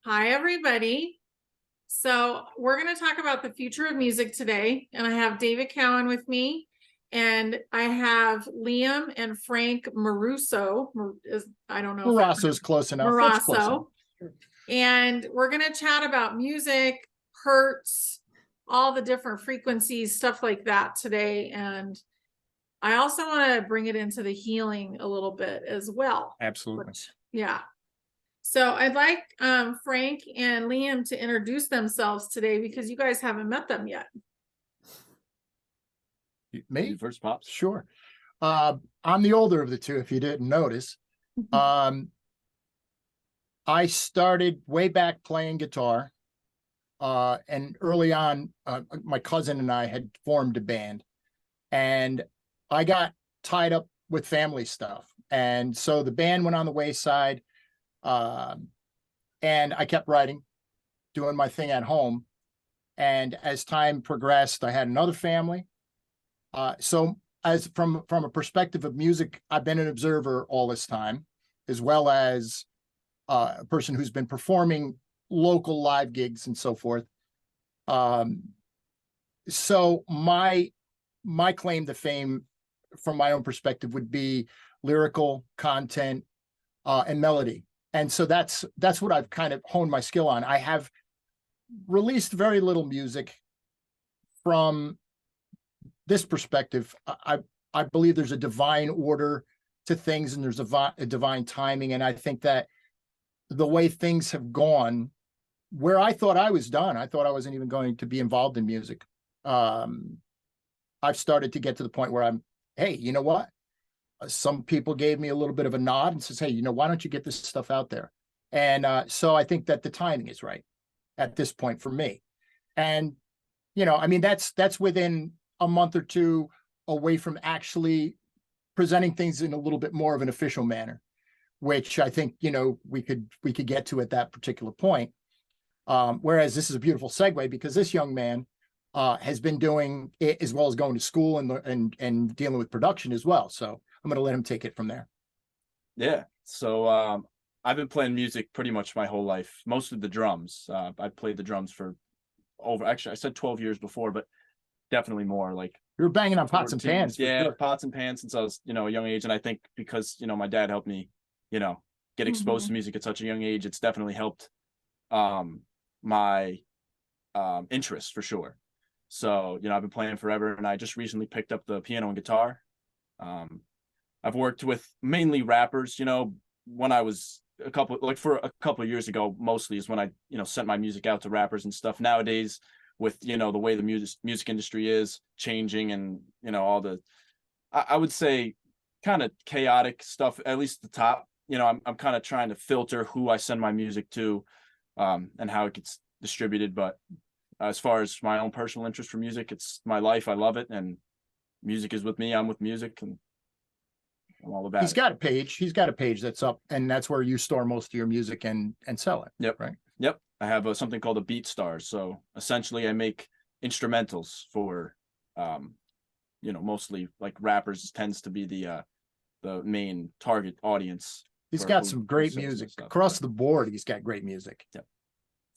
Hi, everybody. So we're going to talk about the future of music today. And I have David Cowan with me. And I have Liam and Frank Maruso. I don't know if I Marasso's close enough. That's close enough. Marasso. And we're going to chat about music, hertz, all the different frequencies, stuff like that today. And I also want to bring it into the healing a little bit as well. Absolutely. Yeah. So I'd like Frank and Liam to introduce themselves today because you guys haven't met them yet. Me? You first, Pops. Sure. I'm the older of the two, if you didn't notice. I started way back playing guitar. And early on, my cousin and I had formed a band. And I got tied up with family stuff. And so the band went on the wayside. And I kept writing, doing my thing at home. And as time progressed, I had another family. So as from a perspective of music, I've been an observer all this time, as well as a person who's been performing local live gigs and so forth. So my claim to fame from my own perspective would be lyrical content and melody. And so that's what I've kind of honed my skill on. I have released very little music from this perspective. I believe there's a divine order to things, and there's a divine timing. And I think that the way things have gone, where I thought I was done, I thought I wasn't even going to be involved in music. I've started to get to the point where hey, you know what? Some people gave me a little bit of a nod and says, hey, why don't you get this stuff out there? And so I think that the timing is right at this point for me. And, that's within a month or two away from actually presenting things in a little bit more of an official manner, which I think, we could get to at that particular point. Whereas this is a beautiful segue because this young man has been doing it as well as going to school and dealing with production as well. So I'm going to let him take it from there. Yeah. So I've been playing music pretty much my whole life, mostly the drums. I played the drums for actually I said 12 years before, but definitely more. Like you were banging on pots and pans. Yeah, sure. Pots and pans since I was, a young age. And I think because, my dad helped me, get exposed to music at such a young age, it's definitely helped my interest for sure. So, I've been playing forever, and I just recently picked up the piano and guitar. I've worked with mainly rappers, when I was a couple of years ago, mostly is when I, sent my music out to rappers and stuff. Nowadays, with, the way the music industry is changing and, all the, I would say kind of chaotic stuff, at least the top, I'm kind of trying to filter who I send my music to and how it gets distributed. But as far as my own personal interest for music, it's my life. I love it. And music is with me. I'm with music, and I'm all about it. He's got a page that's up, and that's where you store most of your music and sell it. Yep. Right. Yep. I have something called a BeatStars. So essentially I make instrumentals for, mostly like rappers tends to be the main target audience. He's got some great music across the board. He's got great music. Yep.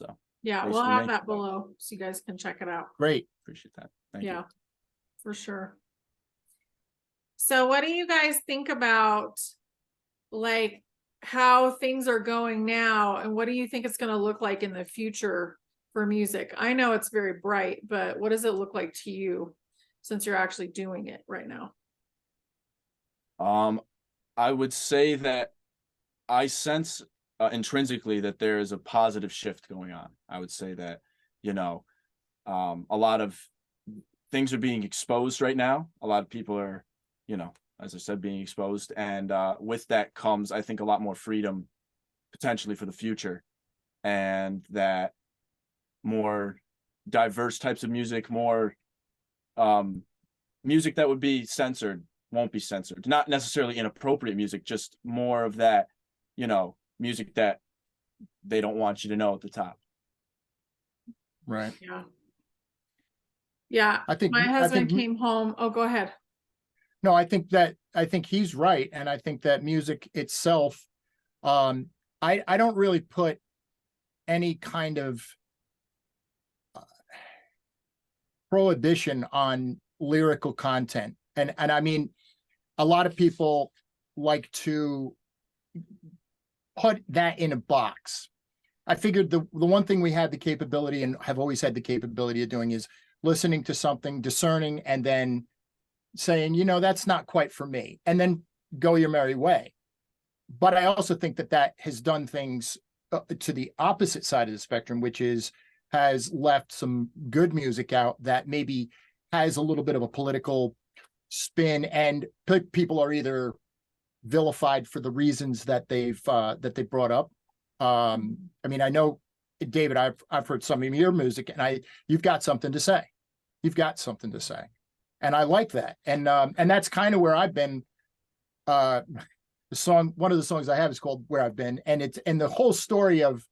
So yeah, we'll have that below so you guys can check it out. Great. Appreciate that. Thank you. Yeah, for sure. So what do you guys think about like how things are going now, and what do you think it's going to look like in the future for music? I know it's very bright, but what does it look like to you since you're actually doing it right now? I would say that I sense intrinsically that there is a positive shift going on. I would say that, a lot of things are being exposed right now. A lot of people are, as I said, being exposed. And with that comes, I think, a lot more freedom potentially for the future, and that more diverse types of music, more music that would be censored won't be censored. Not necessarily inappropriate music, just more of that, music that they don't want you to know at the top. Right. Yeah. Yeah. I think my husband came home. Oh, go ahead. No, I think he's right. And I think that music itself, I don't really put any kind of prohibition on lyrical content. And I mean, a lot of people like to put that in a box. I figured the one thing we had the capability and have always had the capability of doing is listening to something, discerning, and then saying, you know, that's not quite for me, and then go your merry way. But I also think that that has done things to the opposite side of the spectrum, which is has left some good music out that maybe has a little bit of a political spin, and people are either vilified for the reasons that they brought up. I mean, I know, David, I've heard some of your music, and you've got something to say. You've got something to say, and I like that. And that's kind of where I've been. One of the songs I have is called "Where I've Been," and the whole story of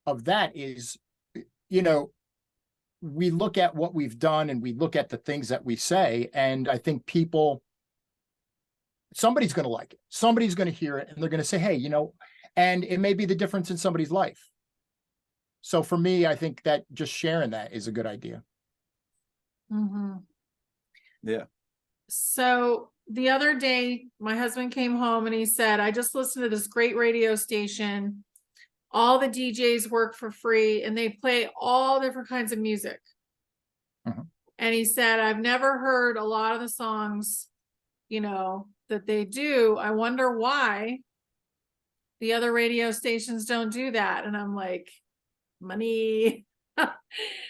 that is, you know, we look at what we've done and we look at the things that we say, and I think somebody's going to like it. Somebody's going to hear it, and they're going to say, hey, you know, and it may be the difference in somebody's life. So for me, I think that just sharing that is a good idea. Mm-hmm. Yeah. So the other day, my husband came home and he said, I just listened to this great radio station. All the DJs work for free and they play all different kinds of music. Mhm. And he said, I've never heard a lot of the songs, you know, that they do. I wonder why the other radio stations don't do that. And I'm like, money.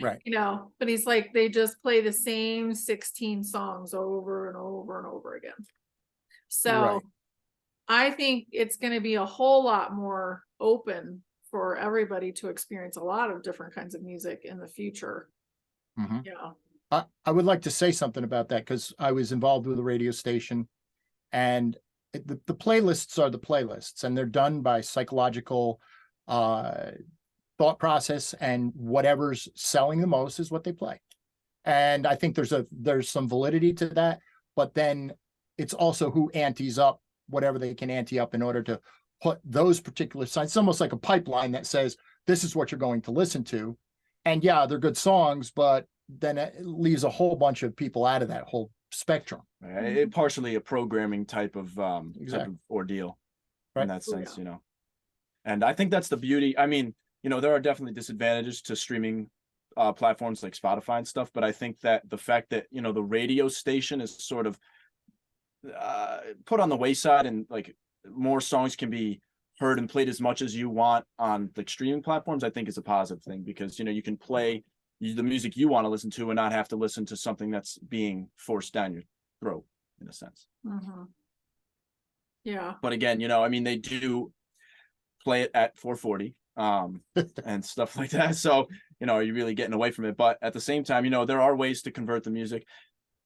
Right. You know, but he's like, they just play the same 16 songs over and over and over again. So Right. I think it's going to be a whole lot more open for everybody to experience a lot of different kinds of music in the future. Mhm. Yeah. I would like to say something about that because I was involved with a radio station, and the playlists are the playlists, and they're done by psychological thought process, and whatever's selling the most is what they play. And I think there's some validity to that, but then it's also who antes up whatever they can ante up in order to put those particular signs. It's almost like a pipeline that says this is what you're going to listen to. And yeah, they're good songs, but then it leaves a whole bunch of people out of that whole spectrum. It partially a programming type of Exactly. ordeal Right. in that Oh, sense, yeah. you know. And I think that's the beauty. I mean, you know, there are definitely disadvantages to streaming platforms like Spotify and stuff, but I think that the fact that, you know, the radio station is sort of put on the wayside, and like more songs can be heard and played as much as you want on the streaming platforms, I think is a positive thing, because, you know, you can play the music you want to listen to and not have to listen to something that's being forced down your throat, in a sense. Mm-hmm. Yeah. But again, you know, I mean, they do play it at 440 and stuff like that. So, you know, are you really getting away from it? But at the same time, you know, there are ways to convert the music.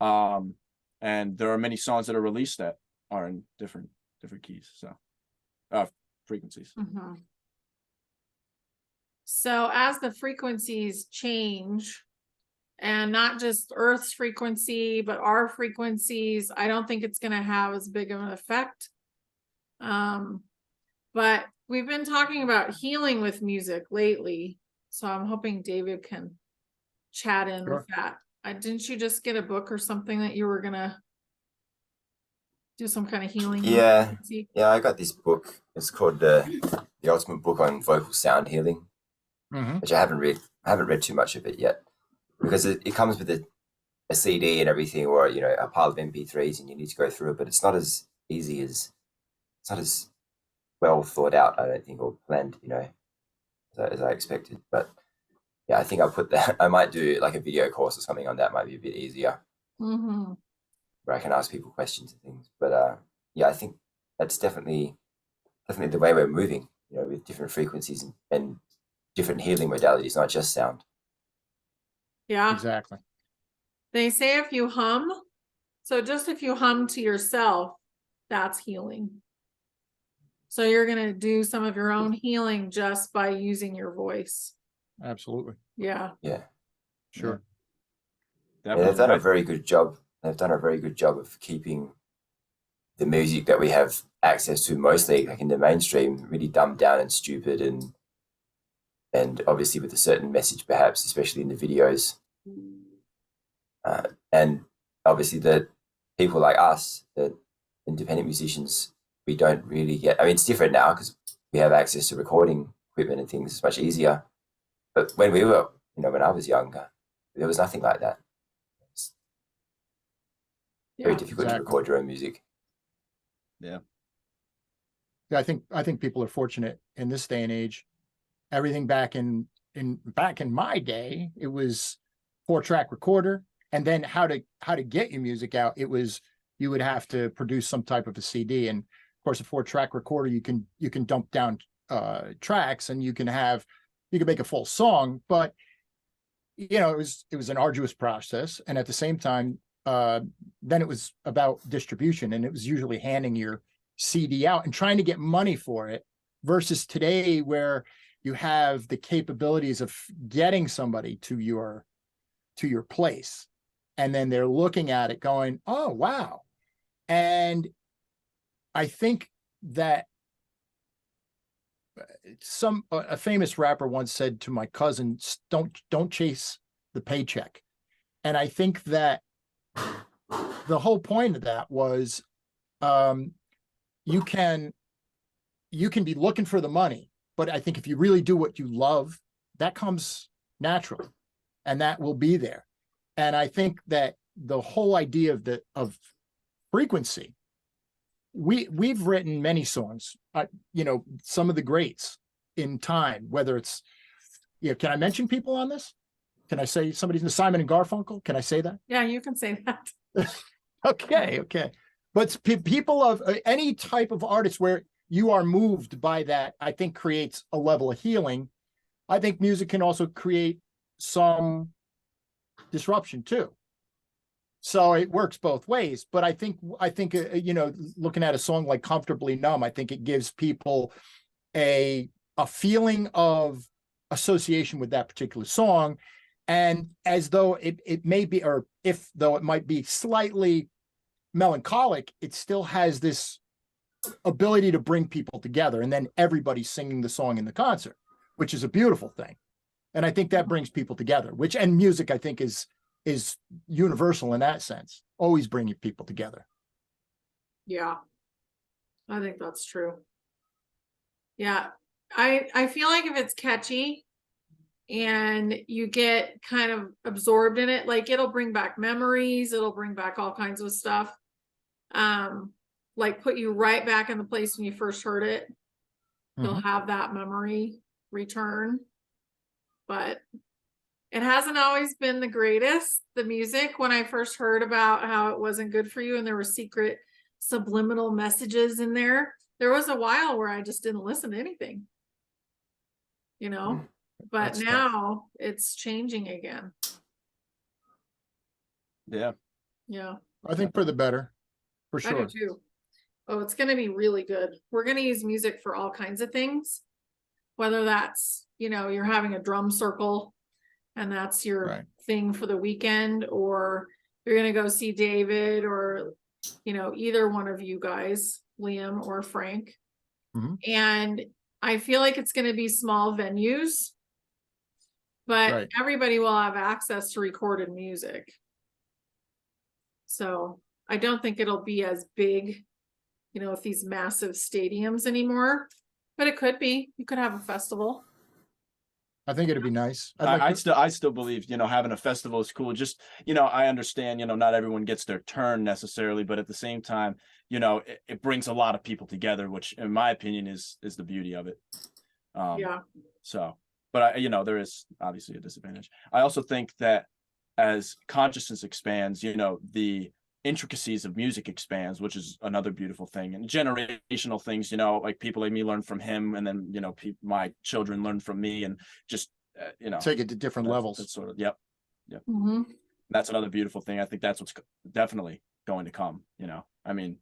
And there are many songs that are released that are in different keys. So frequencies. Mm-hmm. So as the frequencies change, and not just Earth's frequency, but our frequencies, I don't think it's going to have as big of an effect. But we've been talking about healing with music lately, so I'm hoping David can chat in Sure. with that. Didn't you just get a book or something that you were gonna do some kind of healing? Yeah, frequency? yeah, I got this book. It's called the Ultimate Book on Vocal Sound Healing, Mhm. which I haven't read. I haven't read too much of it yet because it comes with a CD and everything, or you know, a pile of MP3s, and you need to go through it. But it's not as easy as it's not as well thought out, I don't think, or planned, you know, as I expected. But yeah, I think I'll put that. I might do like a video course or something on that. Might be a bit easier, Mm-hmm. where I can ask people questions and things. But yeah, I think that's definitely the way we're moving, you know, with different frequencies and different healing modalities, not just sound. Yeah. Exactly. They say if you hum, so just if you hum to yourself, that's healing. So you're going to do some of your own healing just by using your voice. Absolutely. Yeah. Yeah. Sure. Yeah, they've done a very good job. They've done a very good job of keeping the music that we have access to, mostly like in the mainstream, really dumbed down and stupid, and and obviously with a certain message, perhaps, especially in the videos. And obviously the people like us, the independent musicians, we don't really get, I mean, it's different now because we have access to recording equipment and things. It's much easier. But when we were, when I was younger, there was nothing like that. It's very difficult to record your own music. Yeah. Yeah, I think people are fortunate in this day and age. Everything back in my day, it was 4-track recorder, and then how to get your music out. It was, you would have to produce some type of a CD, and of course a 4-track recorder, you can dump down tracks, and you can make a full song. But it was an arduous process, and at the same time, then it was about distribution, and it was usually handing your CD out and trying to get money for it, versus today where you have the capabilities of getting somebody to your place, and then they're looking at it going, oh wow. And I think that a famous rapper once said to my cousin, don't chase the paycheck. And I think that the whole point of that was, you can be looking for the money, but I think if you really do what you love, that comes natural, and that will be there. And I think that the whole idea of frequency, we've written many songs, some of the greats in time, whether it's, can I mention people on this? Can I say somebody's in Simon and Garfunkel? Can I say that? Yeah, you can say that. Okay. But people of any type of artist where you are moved by that, I think creates a level of healing. I think music can also create some disruption too. So it works both ways. But I think looking at a song like Comfortably Numb, I think it gives people a feeling of association with that particular song. And as though it may be, or if though it might be slightly melancholic, it still has this ability to bring people together, and then everybody's singing the song in the concert, which is a beautiful thing. And I think that brings people together, and music, I think, is universal in that sense, always bringing people together. Yeah, I think that's true. Yeah, I feel like if it's catchy and you get kind of absorbed in it, like it'll bring back memories, it'll bring back all kinds of stuff. Like put you right back in the place when you first heard it. You'll have that memory return. But it hasn't always been the greatest, the music. When I first heard about how it wasn't good for you and there were secret subliminal messages in there was a while where I just didn't listen to anything, but That's now it's changing again. Yeah. I think for the better, for I sure. do too. Oh, it's going to be really good. We're going to use music for all kinds of things, whether that's, you're having a drum circle and that's your thing for the weekend, or you're going to go see David, or, either one of you guys, Liam or Frank. And I feel like it's going to be small venues, but everybody will have access to recorded music. So I don't think it'll be as big, with these massive stadiums anymore, but it could be. You could have a festival. I think it'd be nice. I still believe, having a festival is cool. Just, I understand, not everyone gets their turn necessarily, but at the same time, it brings a lot of people together, which in my opinion is the beauty of it. So, but there is obviously a disadvantage. I also think that as consciousness expands, the intricacies of music expands, which is another beautiful thing. And generational things, like people like me learn from him, and then my children learn from me, and just take it to different levels. That's sort of That's another beautiful thing. I think that's what's definitely going to come. I mean,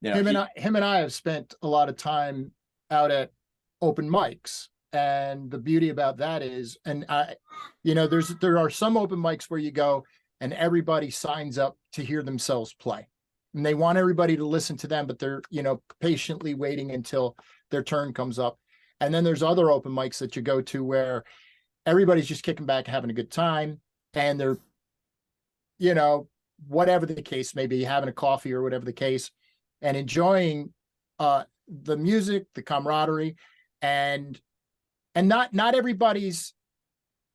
him and I have spent a lot of time out at open mics, and the beauty about that is, and there are some open mics where you go and everybody signs up to hear themselves play, and they want everybody to listen to them, but they're patiently waiting until their turn comes up. And then there's other open mics that you go to where everybody's just kicking back, having a good time, and they're, you know, whatever the case may be, having a coffee or whatever the case, and enjoying the music, the camaraderie, and not everybody's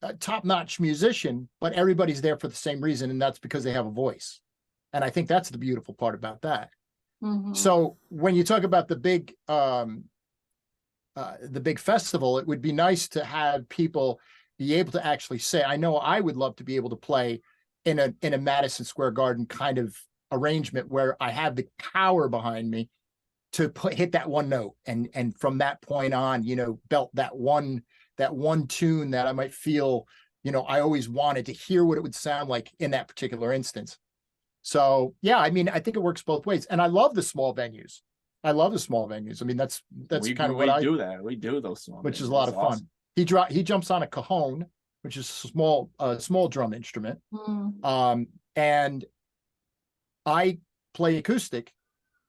a top-notch musician, but everybody's there for the same reason, and that's because they have a voice. And I think that's the beautiful part about that. Mhm. So when you talk about the big festival, it would be nice to have people be able to actually say, I know I would love to be able to play in a Madison Square Garden kind of arrangement where I have the power behind me to hit that one note, and from that point on, you know, belt that one tune that I might feel, you know, I always wanted to hear what it would sound like in that particular instance. So yeah, I mean, I think it works both ways, and I love the small venues. I mean, that's we kind of we what I do that. We do those songs, which is a lot of fun. He jumps on a cajon, which is a small drum instrument. Mm. And I play acoustic,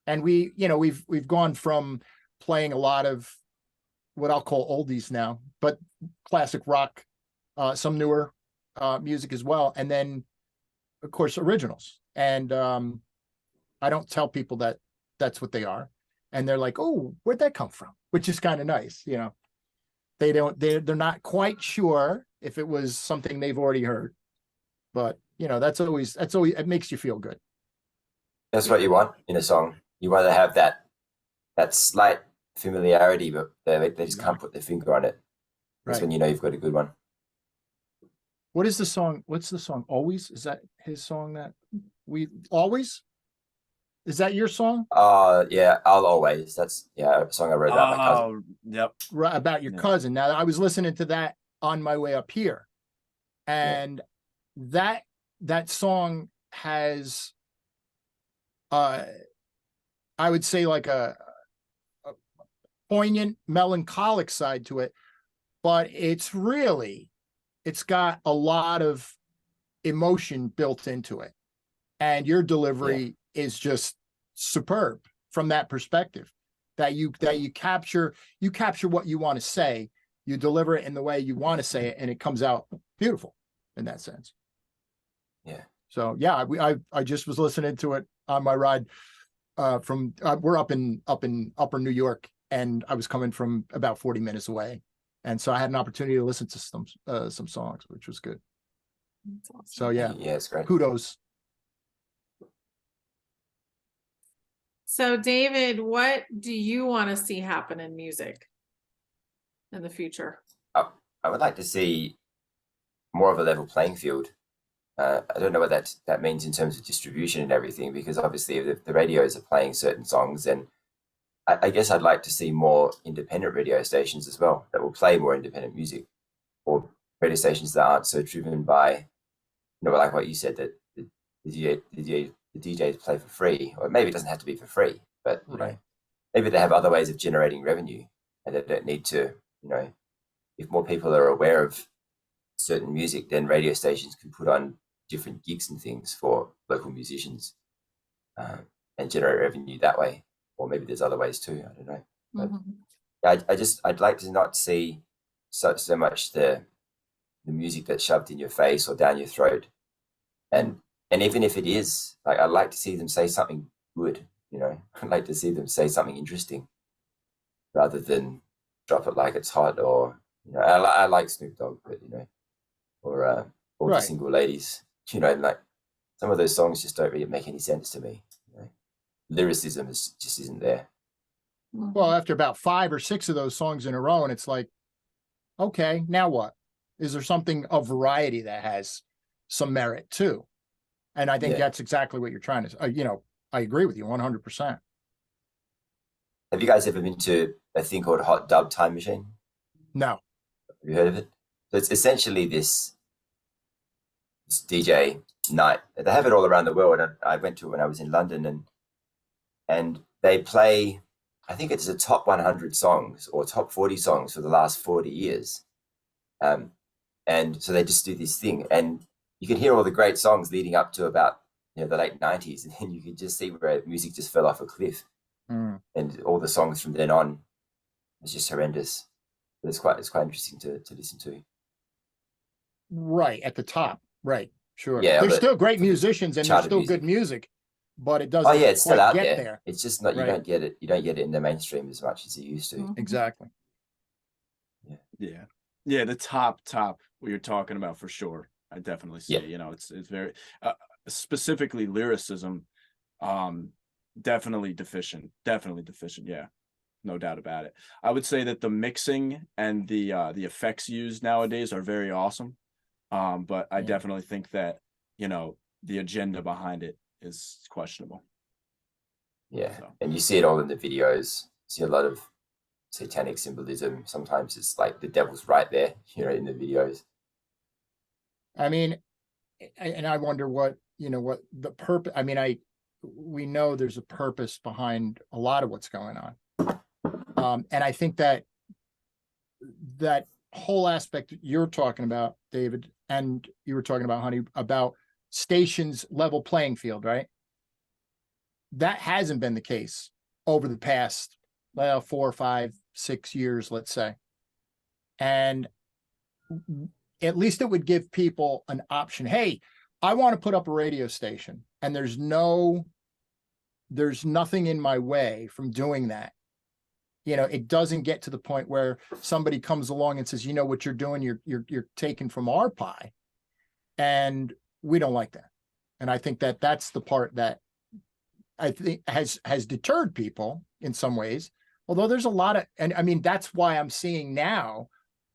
and we've gone from playing a lot of what I'll call oldies now, but classic rock, some newer music as well, and then of course originals. And I don't tell people that that's what they are, and they're like, oh, where'd that come from, which is kind of nice. You know, they're not quite sure if it was something they've already heard, but you know, that's always it makes you feel good. That's what you want in a song. You want to have that slight familiarity, but they just can't put their finger on it. That's Right. when you know you've got a good one. What's the song? Always? Is that his song that we always? Is that your song? Yeah, I'll always. That's a song I wrote about my cousin. Yep. Right, about your Yeah. cousin. Now I was listening to that on my way up here, and that song has, I would say, like a poignant, melancholic side to it, but it's got a lot of emotion built into it, and your delivery is just superb from that perspective. That you capture what you want to say, you deliver it in the way you want to say it, and it comes out beautiful in that sense. Yeah. So yeah, I just was listening to it on my ride from we're up in upper New York, and I was coming from about 40 minutes away, and so I had an opportunity to listen to some songs, which was good. That's awesome. So yeah, it's great. kudos. So David, what do you want to see happen in music in the future? I would like to see more of a level playing field. I don't know what that means in terms of distribution and everything, because obviously if the radios are playing certain songs, then I guess I'd like to see more independent radio stations as well that will play more independent music, or radio stations that aren't so driven by, you know, like what you said, that the DJs play for free, or maybe it doesn't have to be for free, but you know, maybe they have other ways of generating revenue, and they don't need to, you know, if more people are aware of certain music, then radio stations can put on different gigs and things for local musicians, and generate revenue that way. Or maybe there's other ways too. I don't know. But I'd like to not see so much the music that's shoved in your face or down your throat, and even if it is, like, I'd like to see them say something good. You know, I'd like to see them say something interesting, rather than drop it like it's hot. Or, you know, I like Snoop Dogg, but you know, or the Single Ladies. You know, like some of those songs just don't really make any sense to me. You know? Lyricism just isn't there. Well, after about 5 or 6 of those songs in a row, and it's like, okay, now what? Is there something of variety that has some merit too? And I think that's exactly what you're trying to, you know, I agree with you 100%. Have you guys ever been to a thing called Hot Dub Time Machine? No. Have you heard of it? So it's essentially this DJ night. They have it all around the world. I went to it when I was in London, and they play, I think it's the top 100 songs or top 40 songs for the last 40 years. And so they just do this thing, and you can hear all the great songs leading up to about, you know, the late 90s, and then you could just see where music just fell off a cliff. And all the songs from then on was just horrendous. It's quite interesting to listen to. Right at the top. Right. Sure. Yeah, There's but still great for the musicians and there's charted still music. good music, but it Oh doesn't yeah, it's still quite out get there. there. It's just not, you Right. don't get it. You don't get it in the mainstream as much as you used to. Mhm. Exactly. Yeah, the top what you're talking about for sure. I definitely see Yeah. it. You know, it's very specifically lyricism, definitely deficient. Yeah, no doubt about it. I would say that the mixing and the effects used nowadays are very awesome. But I Yeah. definitely think that, you know, the agenda behind it is questionable. Yeah, So. and you see it all in the videos. You see a lot of satanic symbolism. Sometimes it's like the devil's right there, you know, in the videos. I mean, and I wonder what what the purpose. I mean, we know there's a purpose behind a lot of what's going on, and I think that whole aspect that you're talking about, David, and you were talking about, Honey, about stations level playing field, right? That hasn't been the case over the past 4, 5, 6 years, let's say, and at least it would give people an option. Hey, I want to put up a radio station and there's nothing in my way from doing that. You know, it doesn't get to the point where somebody comes along and says, you know what you're doing, you're taking from our pie. And we don't like that. And I think that that's the part that I think has deterred people in some ways. Although there's a lot of, and I mean, that's why I'm seeing now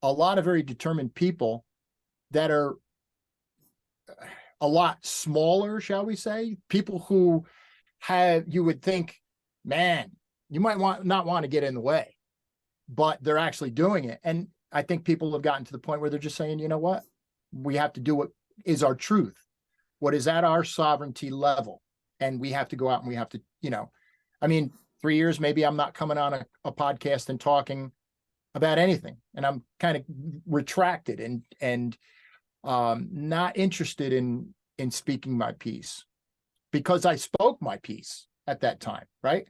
a lot of very determined people that are a lot smaller, shall we say, people who you would think, man, you might not want to get in the way, but they're actually doing it. And I think people have gotten to the point where they're just saying, you know what, we have to do what is our truth, what is at our sovereignty level. And we have to go out and we have to, I mean, 3 years, maybe I'm not coming on a podcast and talking about anything. And I'm kind of retracted and not interested in speaking my piece, because I spoke my piece at that time, right?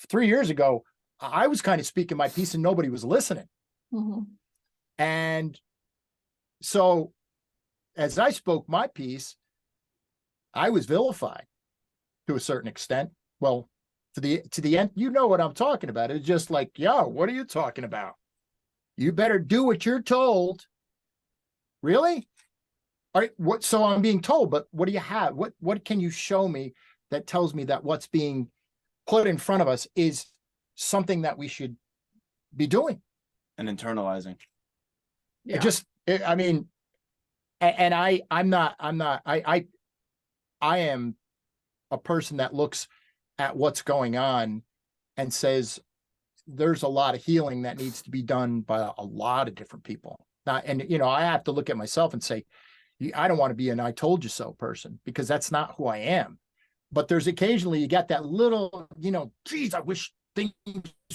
3 years ago, I was kind of speaking my piece and nobody was listening. Mhm. And so as I spoke my piece, I was vilified to a certain extent. Well, to the end, you know what I'm talking about. It's just like, yo, what are you talking about? You better do what you're told. Really? All right, what? So I'm being told, but what do you have? What can you show me that tells me that what's being put in front of us is something that we should be doing And internalizing. Yeah. I mean, and I am a person that looks at what's going on and says there's a lot of healing that needs to be done by a lot of different people. And I have to look at myself and say, I don't want to be an I told you so person, because that's not who I am. But there's occasionally you got that little, geez, I wish things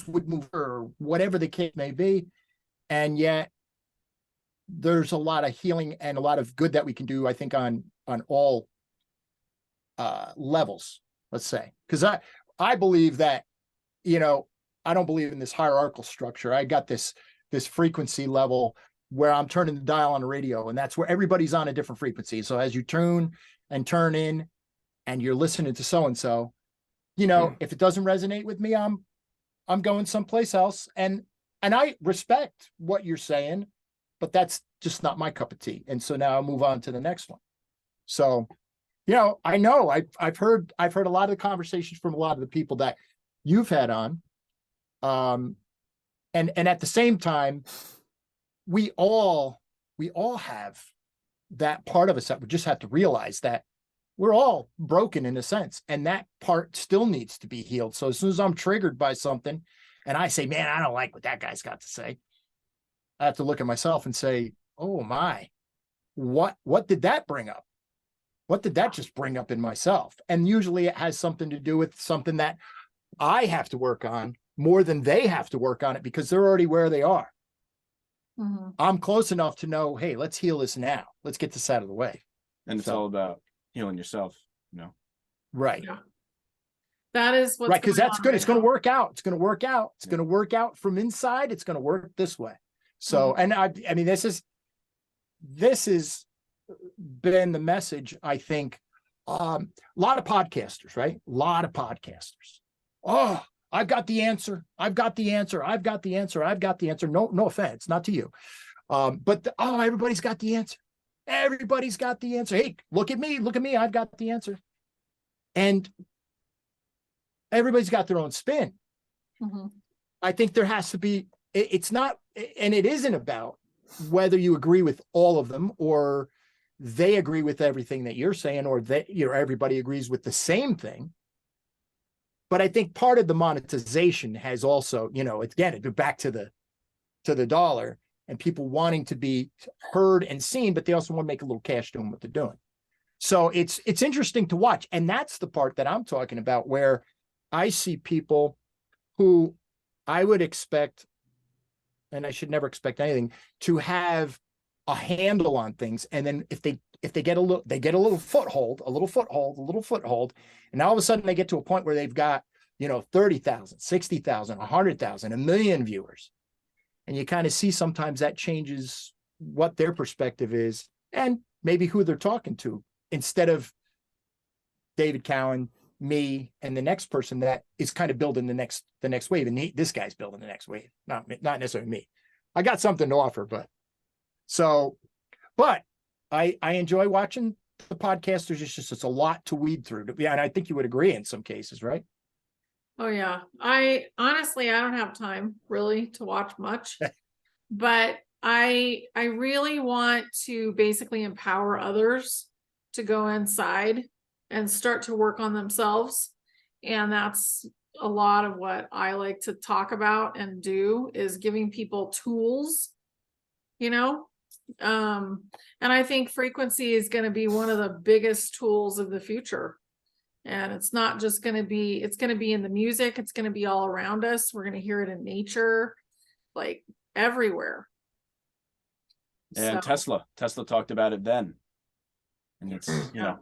would move, or whatever the case may be. And yet there's a lot of healing and a lot of good that we can do, I think, on all levels, let's say. Because I believe that, I don't believe in this hierarchical structure. I got this frequency level where I'm turning the dial on the radio, and that's where everybody's on a different frequency. So as you tune and turn in and you're listening to so-and-so, if it doesn't resonate with me, I'm going someplace else. And I respect what you're saying, but that's just not my cup of tea. And so now I'll move on to the next one. So, I know I've heard a lot of the conversations from a lot of the people that you've had on. And at the same time, we all have that part of us that we just have to realize that we're all broken in a sense, and that part still needs to be healed. So as soon as I'm triggered by something and I say, man, I don't like what that guy's got to say, I have to look at myself and say, oh my, what did that bring up? What did that just bring up in myself? And usually it has something to do with something that I have to work on more than they have to work on it, because they're already where they are. Mhm. I'm close enough to know, hey, let's heal this now. Let's get this out of the way. And it's So- all about healing yourself, Right. Yeah. That is what's Right. Because going that's on good. right It's going to now. work out. It's going to work out. It's Yeah. going to work out from inside. It's going to work this way. So, and I mean, this is been the message, I think. A lot of podcasters, right? A lot of podcasters. Oh, I've got the answer. I've got the answer. I've got the answer. I've got the answer. No offense, not to you. But everybody's got the answer. Everybody's got the answer. Hey, look at me. Look at me. I've got the answer. And everybody's got their own spin. Mhm. I think there has to be, it's not, and it isn't about whether you agree with all of them or they agree with everything that you're saying, or that everybody agrees with the same thing. But I think part of the monetization has also, again, back to the dollar and people wanting to be heard and seen, but they also want to make a little cash doing what they're doing. So it's interesting to watch. And that's the part that I'm talking about, where I see people who I would expect, and I should never expect anything, to have a handle on things. And then if they get a little foothold, and all of a sudden they get to a point where they've got, 30,000, 60,000, 100,000, 1 million viewers. And you kind of see sometimes that changes what their perspective is and maybe who they're talking to, instead of David Cowan, me, and the next person that is kind of building the next wave. And this guy's building the next wave, not necessarily me. I got something to offer, but I enjoy watching the podcasters. It's a lot to weed through. Yeah, and I think you would agree in some cases, right? Oh yeah. I honestly, I don't have time really to watch much, but I really want to basically empower others to go inside and start to work on themselves. And that's a lot of what I like to talk about and do, is giving people tools, and I think frequency is going to be one of the biggest tools of the future. And it's not just going to be, it's going to be in the music. It's going to be all around us. We're going to hear it in nature, like everywhere. And Tesla talked about it then. And it's,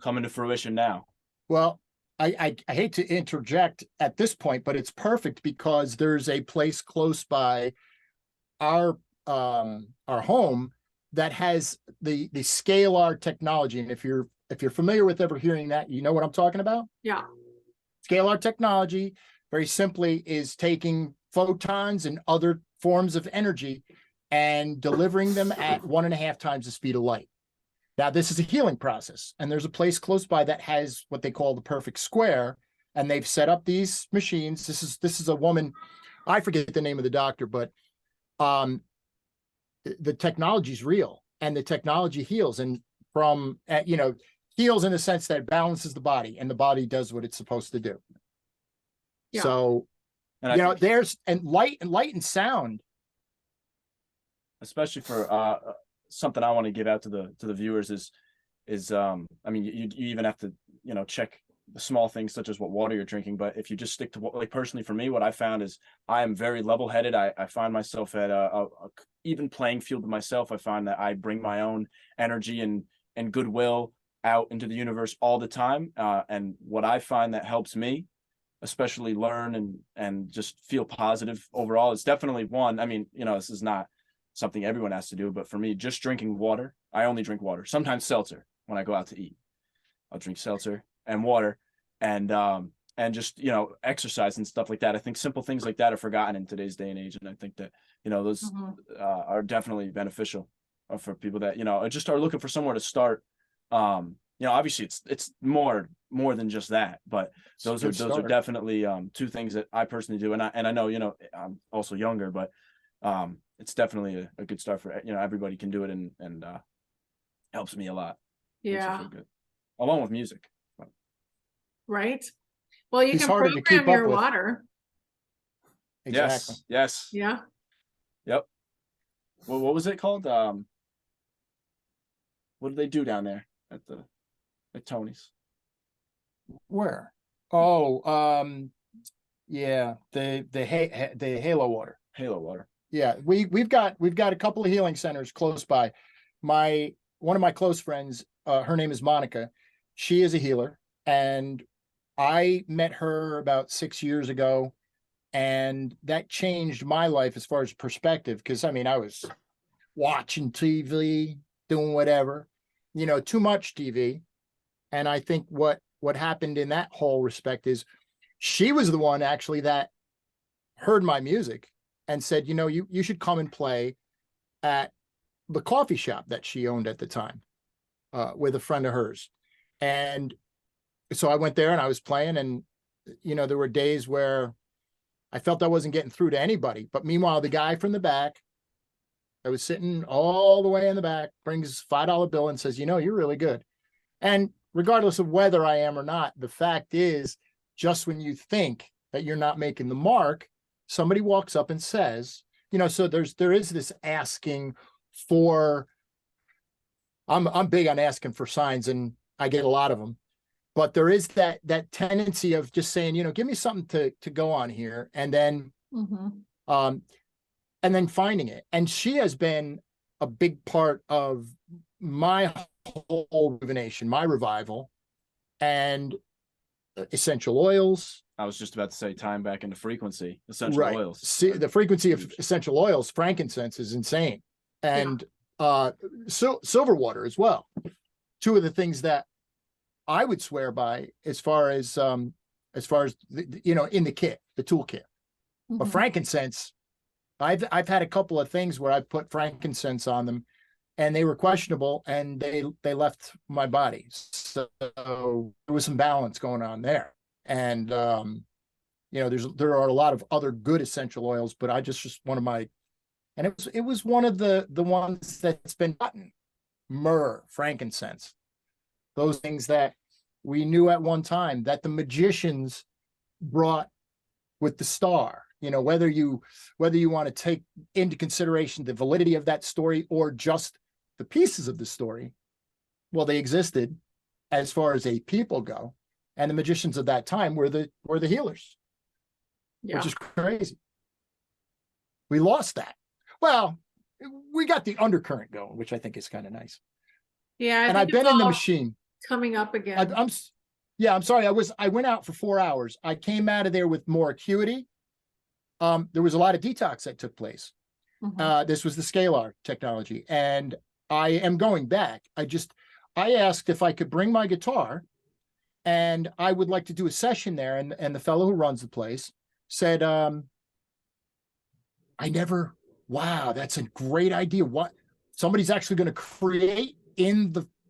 coming to fruition now. Well, I hate to interject at this point, but it's perfect because there's a place close by our home that has the scalar technology. And if you're familiar with ever hearing that, you know what I'm talking about? Yeah. Scalar technology, very simply, is taking photons and other forms of energy and delivering them at 1.5 times the speed of light. Now, this is a healing process, and there's a place close by that has what they call the perfect square, and they've set up these machines. This is a woman, I forget the name of the doctor, but the technology is real, and the technology heals, and heals in the sense that it balances the body, and the body does what it's supposed to do. Yeah. So, And there's light and sound, especially for something I want to give out to the viewers is I mean, you even have to check the small things such as what water you're drinking. But if you just stick to what, like, personally for me, what I found is I am very level-headed. I find myself at a even playing field with myself. I find that I bring my own energy and goodwill out into the universe all the time. And what I find that helps me, especially learn and just feel positive overall, is definitely one. I mean, this is not something everyone has to do, but for me, just drinking water. I only drink water, sometimes seltzer when I go out to eat. I'll drink seltzer and water, and just exercise and stuff like that. I think simple things like that are forgotten in today's day and age, and I think that those are definitely beneficial for people that just are looking for somewhere to start. Obviously it's more than just that, but those are definitely two things that I personally do, and I know I'm also younger, but it's definitely a good start for everybody can do it, and helps me a lot. Makes me Yeah. feel good. Along with music. Right. Well, you It's can harder to program keep up your with. water. Exactly. Yes. Yeah. Yep. Well, what was it called? What do they do down there at Tony's? Where? Oh, yeah, the Halo water. Halo water. Yeah, we've got a couple of healing centers close by. One of my close friends, her name is Monica. She is a healer, and I met her about 6 years ago, and that changed my life as far as perspective. Because I mean, I was watching TV, doing whatever, too much TV. And I think what happened in that whole respect is she was the one actually that heard my music and said, you should come and play at the coffee shop that she owned at the time, with a friend of hers. And so I went there and I was playing, and, there were days where I felt I wasn't getting through to anybody. But meanwhile, the guy from the back, I was sitting all the way in the back, brings $5 bill and says, you're really good. And regardless of whether I am or not, the fact is, just when you think that you're not making the mark, somebody walks up and says, so there is this asking for, I'm big on asking for signs, and I get a lot of them, but there is that tendency of just saying, give me something to go on here. And then, and then finding it. And she has been a big part of my whole rejuvenation, my revival, and essential oils. I was just about to say, time back into frequency, essential Right. oils. See, the frequency of essential oils, frankincense, is insane. And silver water as well. Two of the things that I would swear by as far as in the kit, the toolkit. But frankincense, I've had a couple of things where I put frankincense on them and they were questionable, and they left my body. So there was some balance going on there. And there are a lot of other good essential oils, but I just one of my, and it was one of the ones that's been gotten. Myrrh, frankincense, those things that we knew at one time that the magicians brought with the star. Whether you want to take into consideration the validity of that story or just the pieces of the story, well, they existed as far as a people go, and the magicians of that time were the healers, which is crazy. We lost that. Well, we got the undercurrent going, which I think is kind of nice. Yeah, and I've been in the machine coming up again. I'm sorry. I went out for 4 hours. I came out of there with more acuity. There was a lot of detox that took place. This was the Scalar technology, and I am going back. I asked if I could bring my guitar, and I would like to do a session there. And the fellow who runs the place said, wow, that's a great idea. What somebody's actually going to create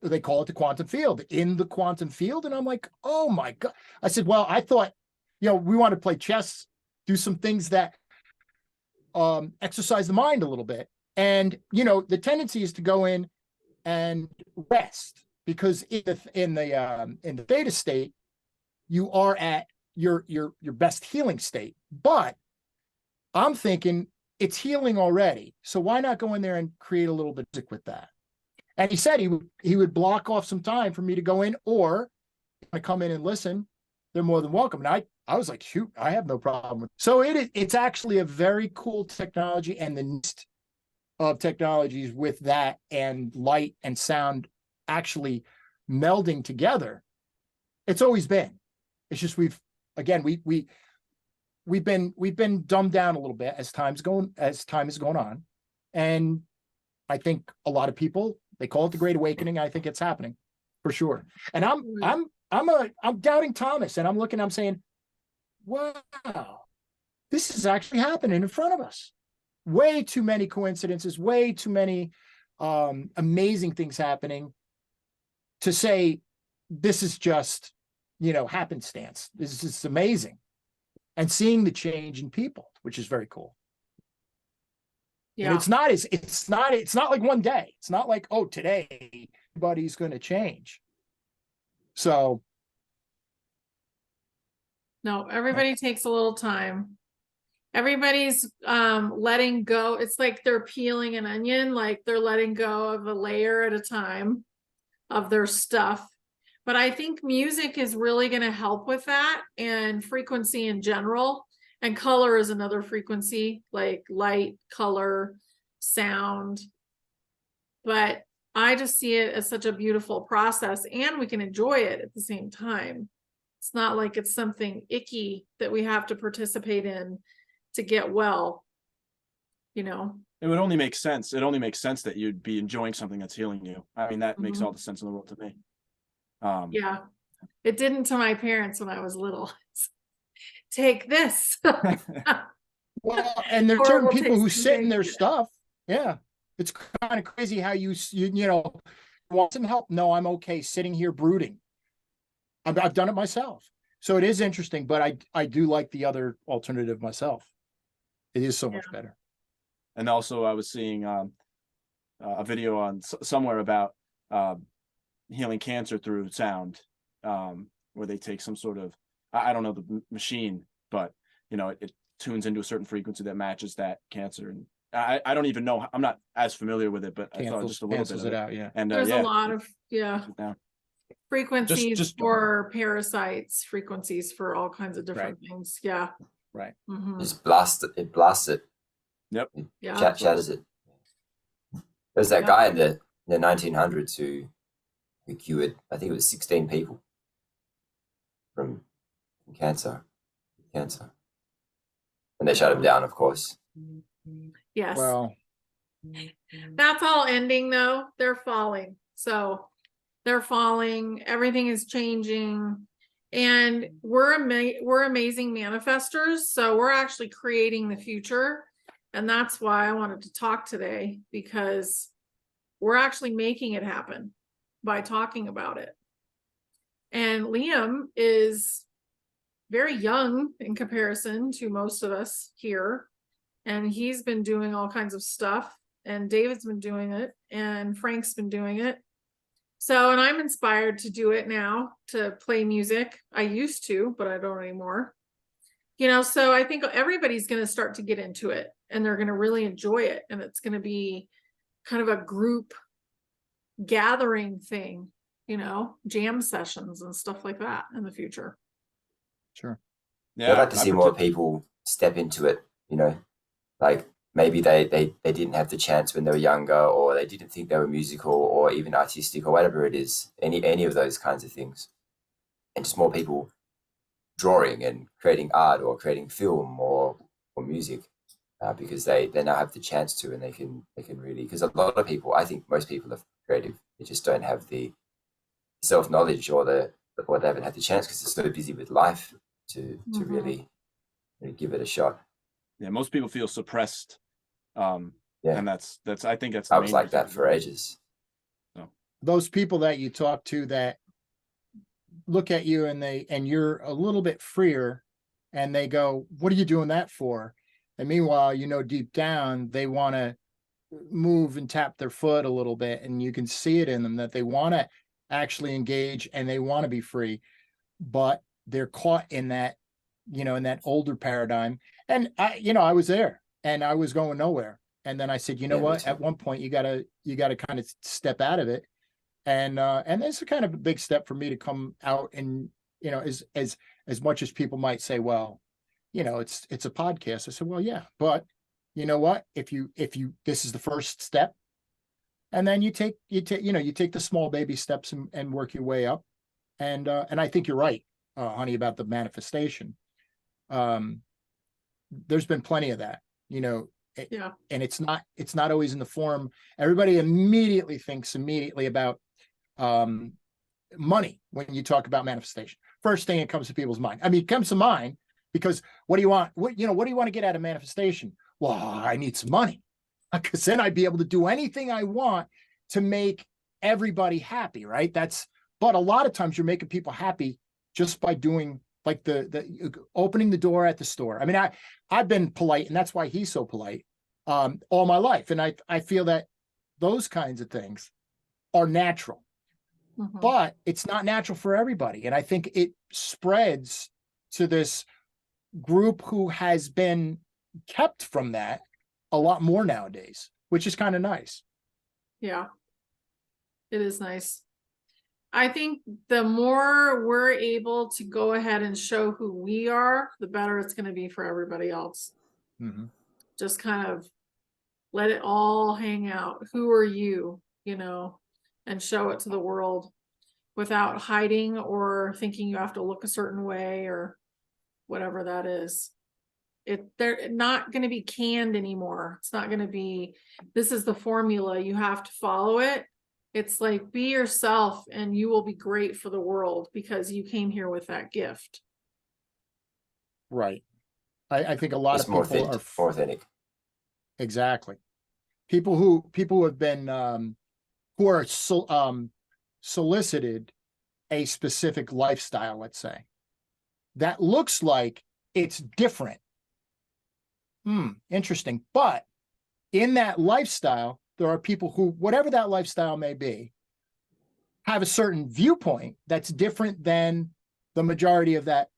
they call it the quantum field, in the quantum field. And I'm like, oh my God. I said, well, I thought, we want to play chess, do some things that exercise the mind a little bit. And, the tendency is to go in and rest, because in the theta state, you are at your best healing state. But I'm thinking it's healing already. So why not go in there and create a little bit of music with that? And he said he would block off some time for me to go in, or if I come in and listen, they're more than welcome. And I was like, shoot, I have no problem with it. So it's actually a very cool technology, and the next of technologies with that and light and sound actually melding together. It's always been. It's just we've been dumbed down a little bit as time has gone on. And I think a lot of people, they call it the Great Awakening. I think it's happening for sure. And I'm doubting Thomas, and I'm saying, wow, this is actually happening in front of us. Way too many coincidences, way too many amazing things happening to say this is just, happenstance. This is amazing. And seeing the change in people, which is very cool. Yeah. And it's not like one day. It's not like, oh, today everybody's going to change. So. No, everybody takes a little time. Everybody's letting go. It's like they're peeling an onion, like they're letting go of a layer at a time of their stuff. But I think music is really going to help with that, and frequency in general. And color is another frequency, like light, color, sound. But I just see it as such a beautiful process, and we can enjoy it at the same time. It's not like it's something icky that we have to participate in to get well. It would only make sense. It only makes sense that you'd be enjoying something that's healing you. I mean, that makes Mhm. all the sense in the world to me. Yeah, it didn't to my parents when I was little. Take this. Well, and there are certain Horrible people who tasting sit in thing. their stuff. Yeah. It's kind of crazy how you know, want some help. No, I'm okay sitting here brooding. I've done it myself. So it is interesting, but I do like the other alternative myself. It is so much better. And also, I was seeing a video on somewhere about healing cancer through sound, where they take some sort of, I don't know the machine, but you know, it tunes into a certain frequency that matches that cancer. And I don't even know. I'm not as familiar with it, but I thought just a little bit Cancels of it it. out. Yeah. And There's a yeah, lot of, frequencies just- for parasites, frequencies for all kinds of different things. Yeah. Right. Mhm. Just blast it. It blasts it. Yep. Yeah. Shatters it. There's that Yeah. guy in the 1900s who cured, I think it was 16 people from cancer. And they shut him down, of course. Yes. Well, That's all ending though. They're falling. So they're falling. Everything is changing. And we're amazing manifestors. So we're actually creating the future. And that's why I wanted to talk today, because we're actually making it happen by talking about it. And Liam is very young in comparison to most of us here. And he's been doing all kinds of stuff. And David's been doing it. And Frank's been doing it. So, and I'm inspired to do it now, to play music. I used to, but I don't anymore. You know, so I think everybody's going to start to get into it, and they're going to really enjoy it. And it's going to be kind of a group gathering thing, you know, jam sessions and stuff like that in the future. sure. yeah. I'd like to see more people step into it, you know, like maybe they didn't have the chance when they were younger, or they didn't think they were musical or even artistic or whatever it is, any of those kinds of things. And just more people drawing and creating art or creating film or music, because they now have the chance to, and they can really, because a lot of people, I think most people are creative, they just don't have the self-knowledge or they haven't had the chance because they're so busy with life to really give it a shot. Yeah, most people feel suppressed. Yeah. And that's I think that's the I was main like reason. that for ages. Those people that you talk to that look at you and you're a little bit freer, and they go, what are you doing that for? And meanwhile, you know, deep down, they want to move and tap their foot a little bit, and you can see it in them that they want to actually engage and they want to be free, but they're caught in that, you know, in that older paradigm. And I was there and I was going nowhere. And then I said, you know what, at one point you gotta kind of step out of it. And it's a kind of a big step for me to come out, and, you know, as much as people might say, well, you know, it's a podcast. I said, well, yeah, but you know what, if you this is the first step, and then you take the small baby steps and work your way up. And I think you're right, honey, about the manifestation. There's been plenty of that, you know. Yeah. And it's not always in the form. Everybody immediately thinks about money when you talk about manifestation. First thing that comes to people's mind. I mean, it comes to mind because what do you want? What do you want to get out of manifestation? Well, I need some money, because then I'd be able to do anything I want to make everybody happy, right? But a lot of times you're making people happy just by doing, like, the opening the door at the store. I mean, I've been polite, and that's why he's so polite, all my life. And I feel that those kinds of things are natural, but it's not natural for everybody. And I think it spreads to this group who has been kept from that a lot more nowadays, which is kind of nice. Yeah, it is nice. I think the more we're able to go ahead and show who we are, the better it's going to be for everybody else. Just kind of let it all hang out. Who are you, you know, and show it to the world without hiding or thinking you have to look a certain way or whatever that is. They're not going to be canned anymore. It's not going to be, this is the formula, you have to follow it. It's like, be yourself and you will be great for the world because you came here with that gift. Right. I think a lot It's of more people are authentic. More authentic. exactly people who have been who are solicited a specific lifestyle, let's say, that looks like it's different. Interesting. But in that lifestyle, there are people who, whatever that lifestyle may be, have a certain viewpoint that's different than the majority of that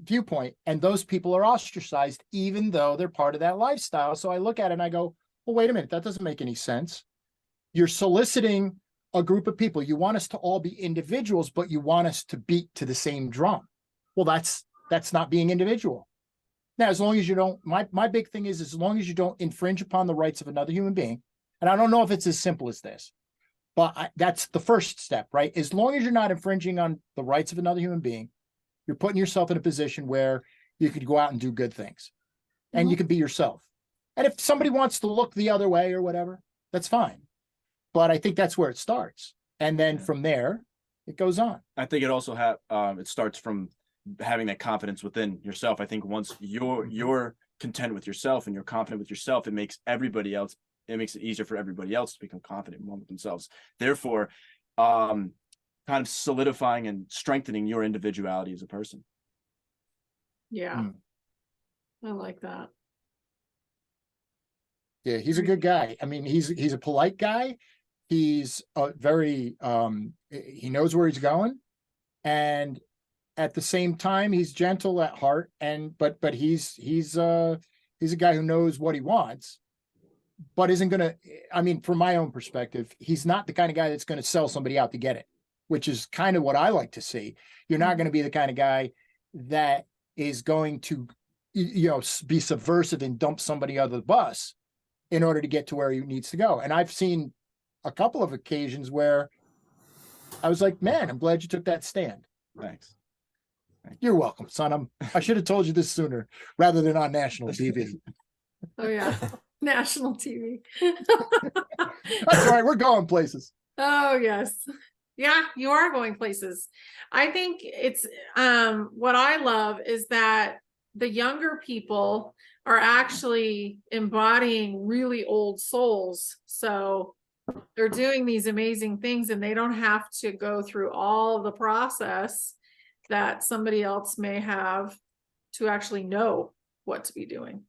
viewpoint. And those people are ostracized, even though they're part of that lifestyle. So I look at it and I go, well, wait a minute, that doesn't make any sense. You're soliciting a group of people. You want us to all be individuals, but you want us to beat to the same drum. Well, that's not being individual. Now, as long as you don't, my big thing is, as long as you don't infringe upon the rights of another human being, and I don't know if it's as simple as this, but that's the first step, right? As long as you're not infringing on the rights of another human being, you're putting yourself in a position where you could go out and do good things, and you can be yourself. And if somebody wants to look the other way or whatever, that's fine. But I think that's where it starts. And then from there, it goes on. I think it also it starts from having that confidence within yourself. I think once you're content with yourself and you're confident with yourself, it makes everybody else, it makes it easier for everybody else to become confident in with themselves. Therefore, kind of solidifying and strengthening your individuality as a person. Yeah. I like that. Yeah, he's a good guy. I mean, he's a polite guy. He's very he knows where he's going, and at the same time, he's gentle at heart. And but he's a guy who knows what he wants, but isn't gonna. I mean, from my own perspective, he's not the kind of guy that's going to sell somebody out to get it, which is kind of what I like to see. You're not going to be the kind of guy that is going to, be subversive and dump somebody under the bus in order to get to where he needs to go. And I've seen a couple of occasions where I was like, man, I'm glad you took that stand. Thanks. You're welcome, son. I should have told you this sooner rather than on national TV. Oh yeah. National TV. That's right. We're going places. Oh yes. Yeah, you are going places. I think it's what I love is that the younger people are actually embodying really old souls. So they're doing these amazing things and they don't have to go through all the process that somebody else may have to actually know what to be doing.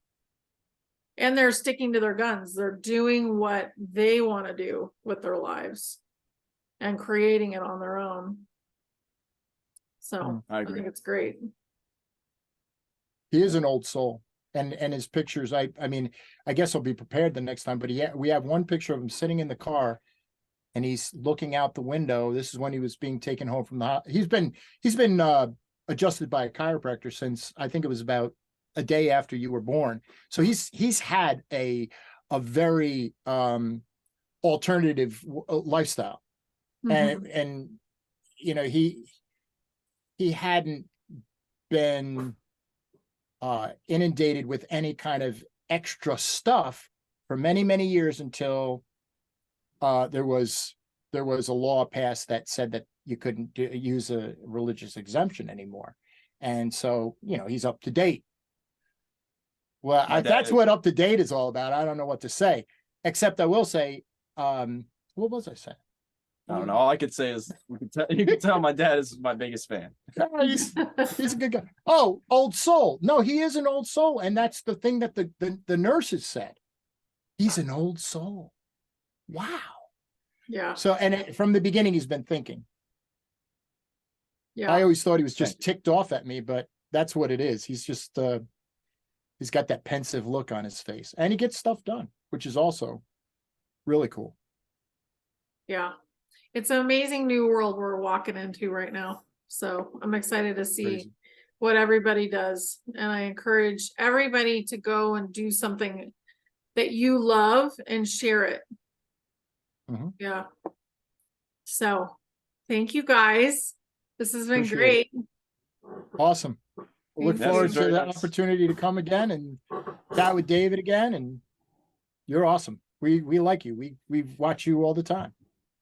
And they're sticking to their guns. They're doing what they want to do with their lives and creating it on their own. So I I agree. think it's great. He is an old soul. And his pictures, I mean, I guess I'll be prepared the next time, but we have one picture of him sitting in the car and he's looking out the window. This is when he was being taken home from the he's been adjusted by a chiropractor since I think it was about a day after you were born. So he's had a very alternative lifestyle. And he hadn't been inundated with any kind of extra stuff for many, many years until there was a law passed that said that you couldn't use a religious exemption anymore. And so, he's up to date. Well, that's what up to date is all about. I don't know what to say, except I will say, what was I saying? I don't know. All I could say is you can tell my dad is my biggest fan. He's a good guy. Oh, old soul. No, he is an old soul. And that's the thing that the nurses said. He's an old soul. Wow. Yeah. So, and from the beginning, he's been thinking. Yeah. I always thought he was just ticked off at me, but that's what it is. He's just, he's got that pensive look on his face and he gets stuff done, which is also really cool. Yeah. It's an amazing new world we're walking into right now. So I'm excited to see Crazy. what everybody does. And I encourage everybody to go and do something that you love and share it. Mhm. Yeah. So thank you guys. This has been Appreciate great. Awesome. Look Thank forward you. to Very the nice. opportunity to come again and chat with David again. And you're awesome. We like you. We watch you all the time.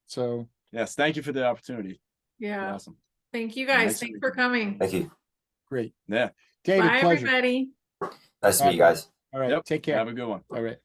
So Yes, thank you for the opportunity. Yeah. Awesome. Thank you Nice guys. to Thanks meet for you. coming. Thank you. great. Yeah. David, Bye, pleasure. everybody. Nice to meet you guys. All right. Yep. Take care. Have a good one. All right.